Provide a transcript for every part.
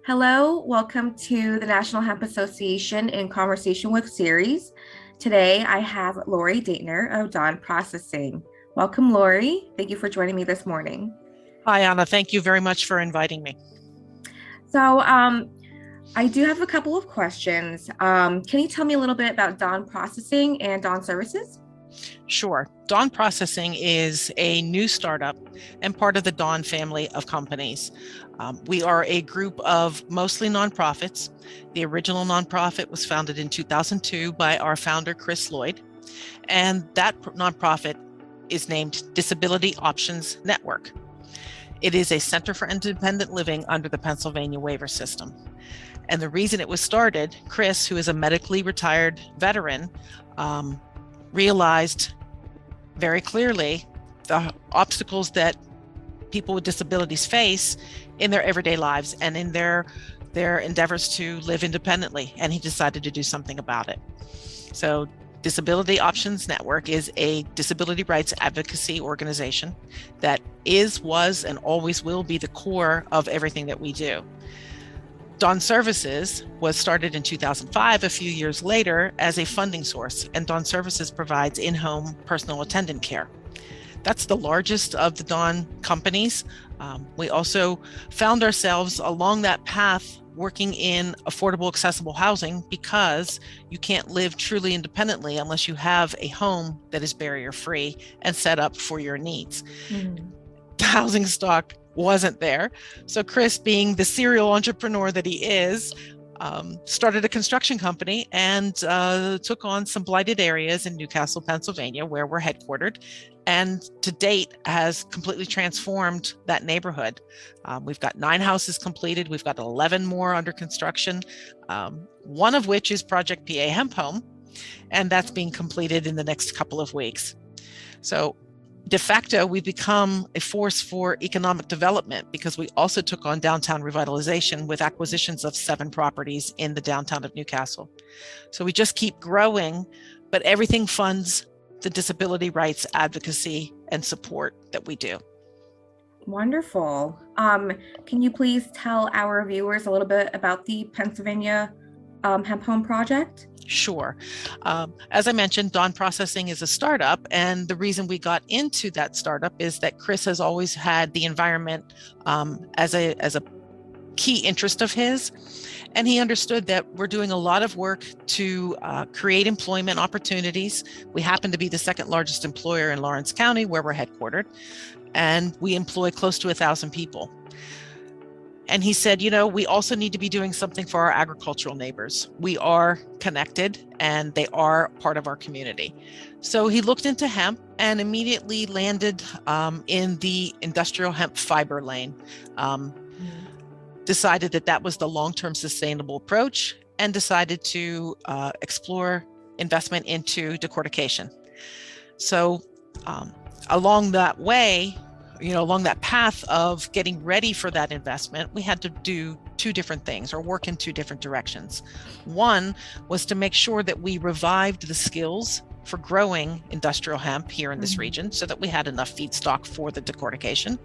Hello, welcome to the National Hemp Association in Conversation with series. Today I have Lori Daytner of Dawn Processing. Welcome, Lori. Thank you for joining me this morning. Hi, Anna. Thank you very much for inviting me. So, I do have a couple of questions. Can you tell me a little bit about Dawn Processing and Dawn Services? Sure. Dawn Processing is a new startup and part of the Dawn family of companies. We are a group of mostly nonprofits. The original nonprofit was founded in 2002 by our founder, Chris Lloyd, and that nonprofit is named Disability Options Network. It is a center for independent living under the Pennsylvania waiver system. And the reason it was started, Chris, who is a medically retired veteran, realized very clearly the obstacles that people with disabilities face in their everyday lives and in their endeavors to live independently. And he decided to do something about it. So Disability Options Network is a disability rights advocacy organization that was, and always will be the core of everything that we do. Dawn Services was started in 2005, a few years later, as a funding source, and Dawn Services provides in-home personal attendant care. That's the largest of the Dawn companies. We also found ourselves along that path working in affordable, accessible housing because you can't live truly independently unless you have a home that is barrier-free and set up for your needs. The housing stock wasn't there. So Chris, being the serial entrepreneur that he is, started a construction company and took on some blighted areas in Newcastle, Pennsylvania, where we're headquartered, and to date has completely transformed that neighborhood. We've got 9 houses completed. We've got 11 more under construction, one of which is Project PA Hemp Home, and that's being completed in the next couple of weeks. So de facto, we've become a force for economic development because we also took on downtown revitalization with acquisitions of 7 properties in the downtown of Newcastle. So we just keep growing, but everything funds the disability rights advocacy and support that we do. Wonderful. Can you please tell our viewers a little bit about the Pennsylvania Hemp Home project? Sure. As I mentioned, Dawn Processing is a startup, and the reason we got into that startup is that Chris has always had the environment as a key interest of his, and he understood that we're doing a lot of work to create employment opportunities. We happen to be the second largest employer in Lawrence County, where we're headquartered, and we employ close to 1,000 people. And he said, we also need to be doing something for our agricultural neighbors. We are connected and they are part of our community. So he looked into hemp and immediately landed in the industrial hemp fiber lane. Decided that was the long-term sustainable approach and decided to explore investment into decortication. So along that way, along that path of getting ready for that investment, we had to do 2 different things or work in 2 different directions. One was to make sure that we revived the skills for growing industrial hemp here in this region so that we had enough feedstock for the decortication.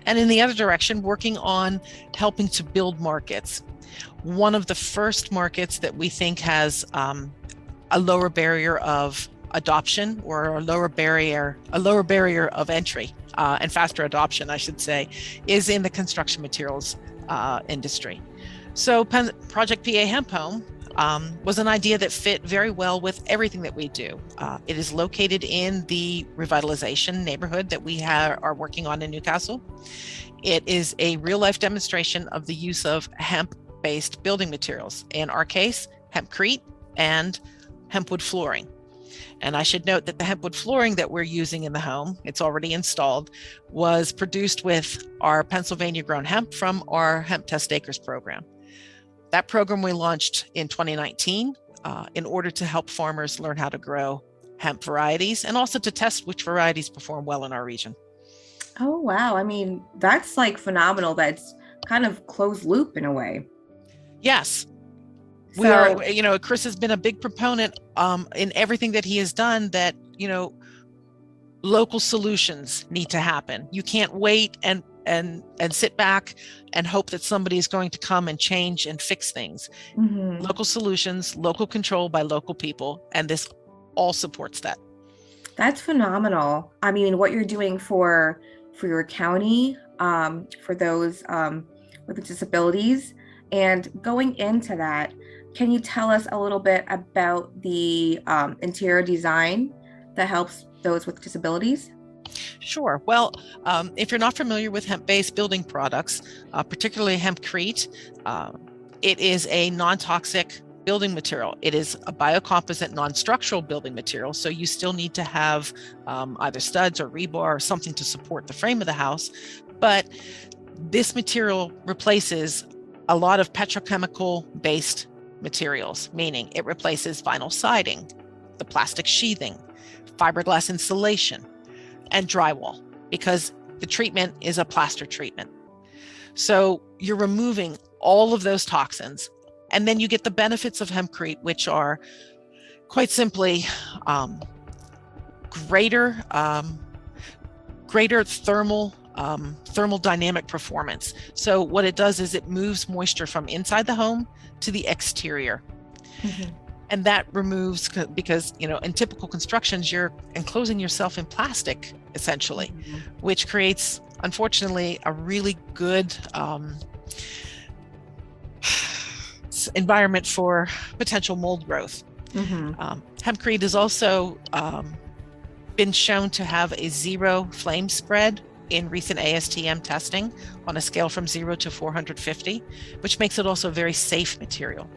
And in the other direction, working on helping to build markets. One of the first markets that we think has a lower barrier of adoption or a lower barrier of entry and faster adoption, I should say, is in the construction materials industry. So Project PA Hemp Home was an idea that fit very well with everything that we do. It is located in the revitalization neighborhood that we are working on in Newcastle. It is a real-life demonstration of the use of hemp-based building materials. In our case, hempcrete and hempwood flooring. And I should note that the hempwood flooring that we're using in the home, it's already installed, was produced with our Pennsylvania grown hemp from our Hemp Test Acres program. That program we launched in 2019 in order to help farmers learn how to grow hemp varieties and also to test which varieties perform well in our region. Oh, wow. I mean, that's like phenomenal. That's kind of closed loop in a way. Yes. So, Chris has been a big proponent in everything that he has done that, local solutions need to happen. You can't wait and and sit back and hope that somebody is going to come and change and fix things. Local solutions, local control by local people, and this all supports that. That's phenomenal. I mean, what you're doing for your county, for those with disabilities, and going into that, can you tell us a little bit about the interior design that helps those with disabilities? Sure. Well, if you're not familiar with hemp-based building products, particularly hempcrete, it is a non-toxic building material. It is a biocomposite non-structural building material, so you still need to have either studs or rebar or something to support the frame of the house. But this material replaces a lot of petrochemical-based materials, meaning it replaces vinyl siding, the plastic sheathing, fiberglass insulation, and drywall, because the treatment is a plaster treatment. So you're removing all of those toxins, and then you get the benefits of hempcrete, which are quite simply greater thermodynamic performance. So what it does is it moves moisture from inside the home to the exterior. And that removes, because, in typical constructions, you're enclosing yourself in plastic, essentially, which creates, unfortunately, a really good environment for potential mold growth. Hempcrete has also been shown to have a 0 flame spread in recent ASTM testing on a scale from 0 to 450, which makes it also a very safe material.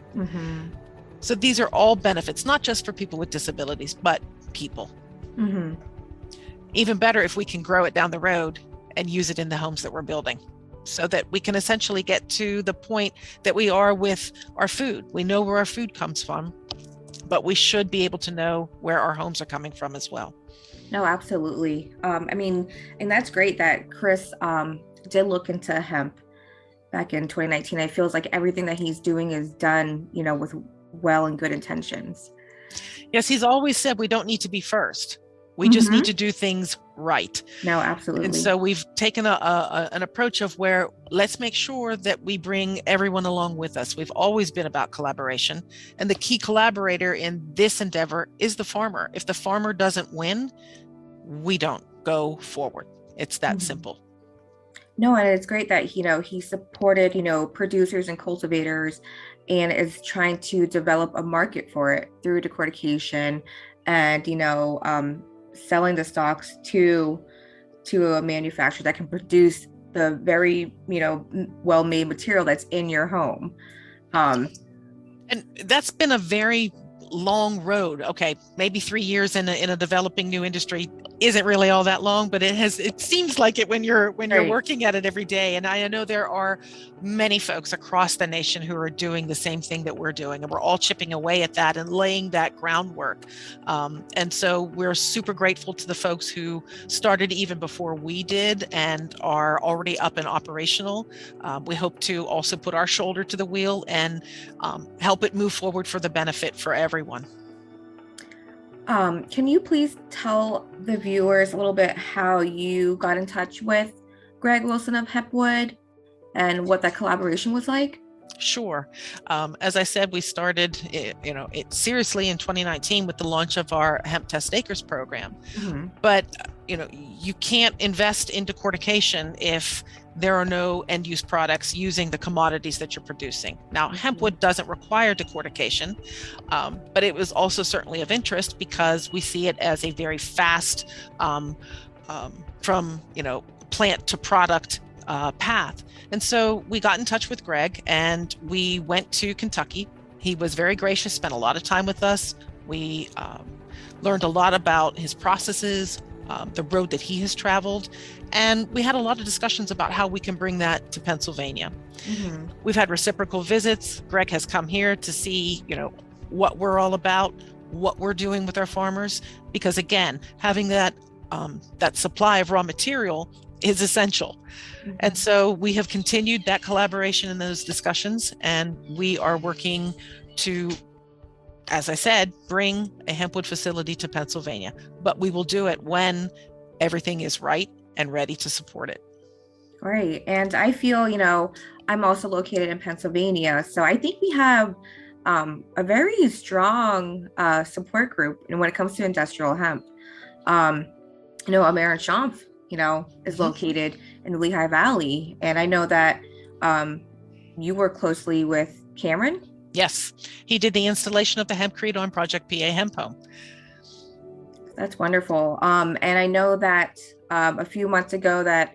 So these are all benefits, not just for people with disabilities, but people. Even better if we can grow it down the road and use it in the homes that we're building, so that we can essentially get to the point that we are with our food. We know where our food comes from, but we should be able to know where our homes are coming from as well. No, absolutely. I mean, and that's great that Chris did look into hemp back in 2019. It feels like everything that he's doing is done, with well and good intentions. Yes, he's always said we don't need to be first. We just need to do things right. No, absolutely. And so we've taken an approach of where let's make sure that we bring everyone along with us. We've always been about collaboration. And the key collaborator in this endeavor is the farmer. If the farmer doesn't win, we don't go forward. It's that simple. No, and it's great that, he supported, producers and cultivators, and is trying to develop a market for it through decortication and, selling the stocks to a manufacturer that can produce the very, well-made material that's in your home. And that's been a very long road. Okay, maybe 3 years in a developing new industry isn't really all that long, but it seems like it when you're working at it every day. And I know there are many folks across the nation who are doing the same thing that we're doing, and we're all chipping away at that and laying that groundwork. And so we're super grateful to the folks who started even before we did and are already up and operational. We hope to also put our shoulder to the wheel and help it move forward for the benefit for everyone. Can you please tell the viewers a little bit how you got in touch with Greg Wilson of Hempwood and what that collaboration was like? Sure. As I said, we started it seriously in 2019 with the launch of our Hemp Test Acres program. But you can't invest in decortication if there are no end-use products using the commodities that you're producing. Now, hempwood doesn't require decortication, but it was also certainly of interest because we see it as a very fast from plant to product path. And so we got in touch with Greg and we went to Kentucky. He was very gracious, spent a lot of time with us. We learned a lot about his processes, the road that he has traveled, and we had a lot of discussions about how we can bring that to Pennsylvania. We've had reciprocal visits. Greg has come here to see, what we're all about, what we're doing with our farmers, because again, having that supply of raw material is essential. And so we have continued that collaboration in those discussions, and we are working to, as I said, bring a hempwood facility to Pennsylvania, but we will do it when everything is right and ready to support it. Right. And I feel, I'm also located in Pennsylvania. So I think we have a very strong support group when it comes to industrial hemp. Um, American Champf, is Mhm. located in the Lehigh Valley. And I know that you work closely with Cameron. Yes, he did the installation of the hempcrete on Project PA Hemp Home. That's wonderful. And I know that a few months ago that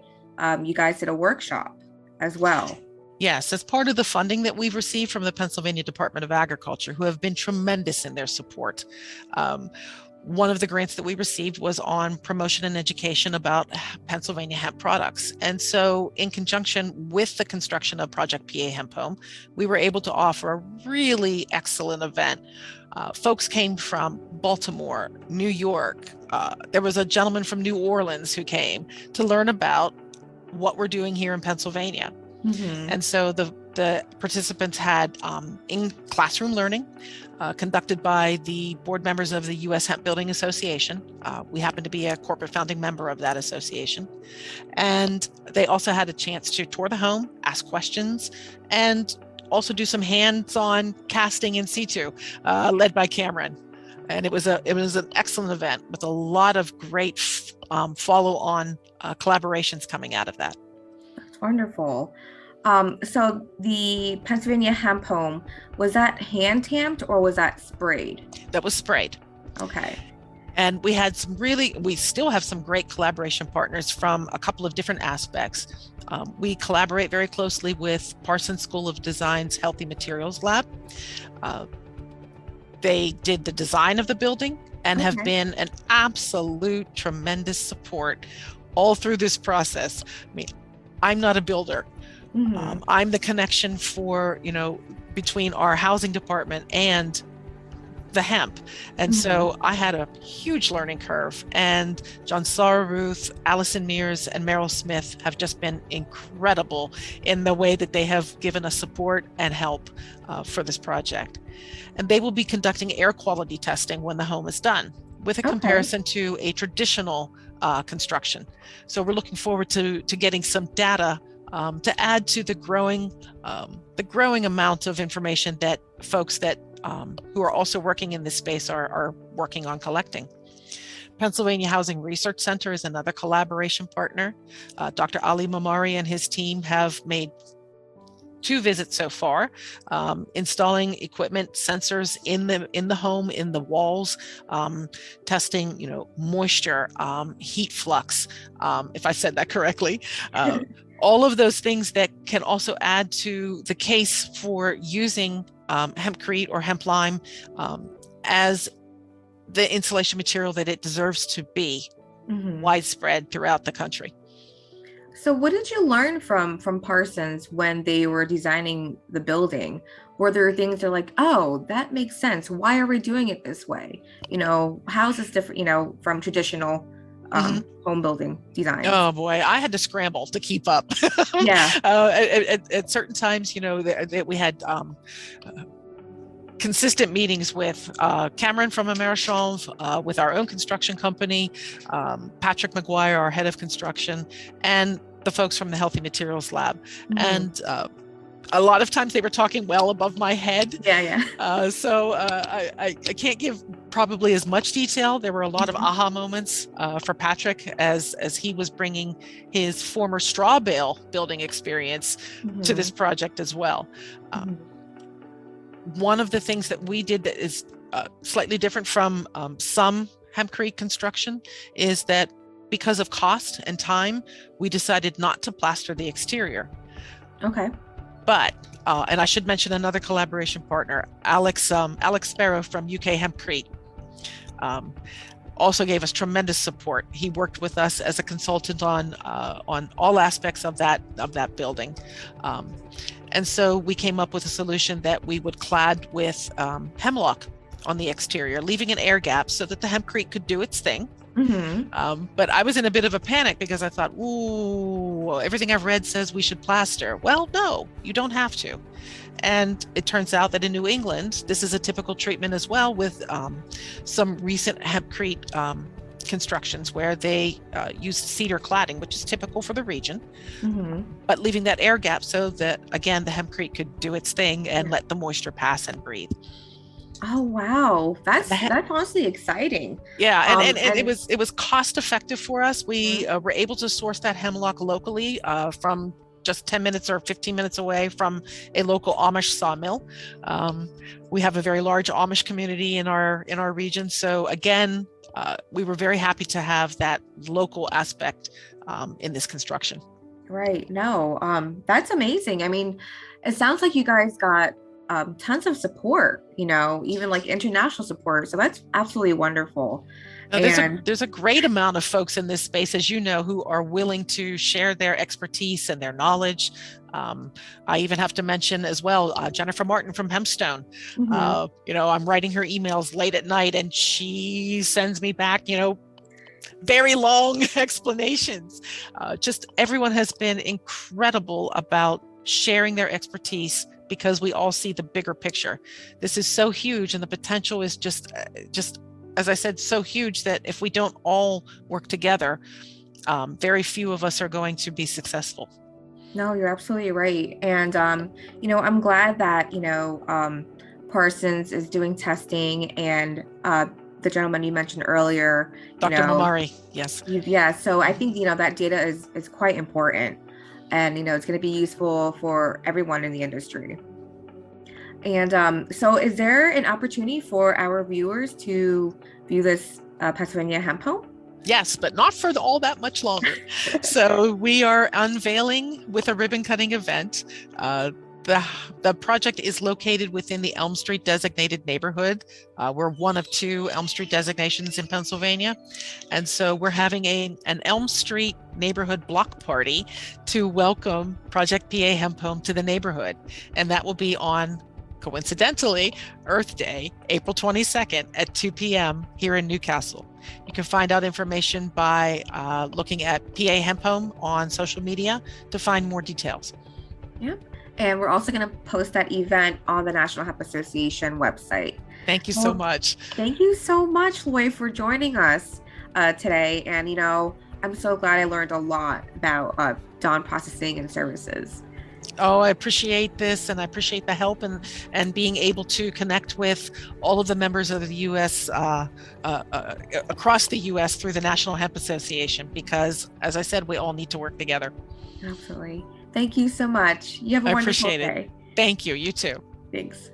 you guys did a workshop as well. Yes, as part of the funding that we've received from the Pennsylvania Department of Agriculture, who have been tremendous in their support. Um, One of the grants that we received was on promotion and education about Pennsylvania hemp products. And so, in conjunction with the construction of Project PA Hemp Home, we were able to offer a really excellent event. Folks came from Baltimore, New York. There was a gentleman from New Orleans who came to learn about what we're doing here in Pennsylvania. Mm-hmm. And so the participants had in classroom learning conducted by the board members of the U.S. Hemp Building Association. We happen to be a corporate founding member of that association. And they also had a chance to tour the home, ask questions, and also do some hands-on casting in situ, led by Cameron. And it was an excellent event with a lot of great follow-on collaborations coming out of that. That's wonderful. So the Pennsylvania Hemp Home, was that hand tamped or was that sprayed? That was sprayed. Okay. And we still have some great collaboration partners from a couple of different aspects. We collaborate very closely with Parsons School of Design's Healthy Materials Lab. They did the design of the building and have been an absolute tremendous support all through this process. I mean, I'm not a builder. Mm-hmm. I'm the connection for, between our housing department and the hemp. And so I had a huge learning curve. And John Sararuth, Allison Mears, and Meryl Smith have just been incredible in the way that they have given us support and help for this project. And they will be conducting air quality testing when the home is done, with a comparison to a traditional construction. So we're looking forward to getting some data to add to the growing amount of information that folks that who are also working in this space are working on collecting. Pennsylvania Housing Research Center is another collaboration partner. Dr. Ali Mamari and his team have made 2 visits so far, installing equipment, sensors in the home, in the walls, testing, moisture, heat flux, if I said that correctly. All of those things that can also add to the case for using hempcrete or hemp lime as the insulation material that it deserves to be, widespread throughout the country. So what did you learn from Parsons when they were designing the building? Were there things that are like, oh, that makes sense. Why are we doing it this way? How is this different, from traditional home building design? Oh boy, I had to scramble to keep up. Yeah. At certain times, that we had consistent meetings with Cameron from Americhanv, with our own construction company, Patrick McGuire, our head of construction, and the folks from the Healthy Materials Lab. And a lot of times they were talking well above my head. Yeah. So I can't give probably as much detail. There were a lot of aha moments for Patrick as he was bringing his former straw bale building experience to this project as well. One of the things that we did that is slightly different from some hempcrete construction is that because of cost and time, we decided not to plaster the exterior. Okay. But, and I should mention another collaboration partner, Alex Sparrow from UK Hempcrete, also gave us tremendous support. He worked with us as a consultant on all aspects of that building. And so we came up with a solution that we would clad with hemlock on the exterior, leaving an air gap so that the hempcrete could do its thing. But I was in a bit of a panic because I thought, ooh, everything I've read says we should plaster. Well, no, you don't have to. And it turns out that in New England, this is a typical treatment as well, with some recent hempcrete constructions where they use cedar cladding, which is typical for the region, Mhm. but leaving that air gap so that, again, the hempcrete could do its thing and Yeah. let the moisture pass and breathe. Oh wow, The that's honestly exciting. Yeah, and And it was cost effective for us. We Mhm. were able to source that hemlock locally from just 10 minutes or 15 minutes away from a local Amish sawmill. Um, we have a very large Amish community in our region, so again, we were very happy to have that local aspect in this construction. Right. No, that's amazing. I mean, it sounds like you guys got tons of support, even like international support. So that's absolutely wonderful. Now, And there's a great amount of folks in this space, as you know, who are willing to share their expertise and their knowledge. I even have to mention as well Jennifer Martin from Hempstone. mhm. I'm writing her emails late at night, and she sends me back, very long explanations. Just everyone has been incredible about sharing their expertise because we all see the bigger picture. This is so huge, and the potential is just as I said, so huge that if we don't all work together, very few of us are going to be successful. No, you're absolutely right. And I'm glad that, Parsons is doing testing and the gentleman you mentioned earlier, Dr. Mamari, yes. yeah, so I think, that data is quite important and, it's going to be useful for everyone in the industry. And so is there an opportunity for our viewers to view this Pennsylvania Hemp Home? Yes, but not for all that much longer. So we are unveiling with a ribbon cutting event. The project is located within the Elm Street designated neighborhood. We're one of 2 Elm Street designations in Pennsylvania. And so we're having an Elm Street neighborhood block party to welcome Project PA Hemp Home to the neighborhood. And that will be on, coincidentally, Earth Day, April 22nd at 2 p.m. here in Newcastle. You can find out information by looking at PA Hemp Home on social media to find more details. Yep. And we're also going to post that event on the National Hemp Association website. Thank you so much. Thank you so much, Loy, for joining us today. And, I'm so glad I learned a lot about Dawn processing and services. Oh, I appreciate this, and I appreciate the help and being able to connect with all of the members of the U.S. Across the U.S. through the National Hemp Association, because, as I said, we all need to work together. Absolutely. Thank you so much. You have a wonderful day. Thank you. You too. Thanks.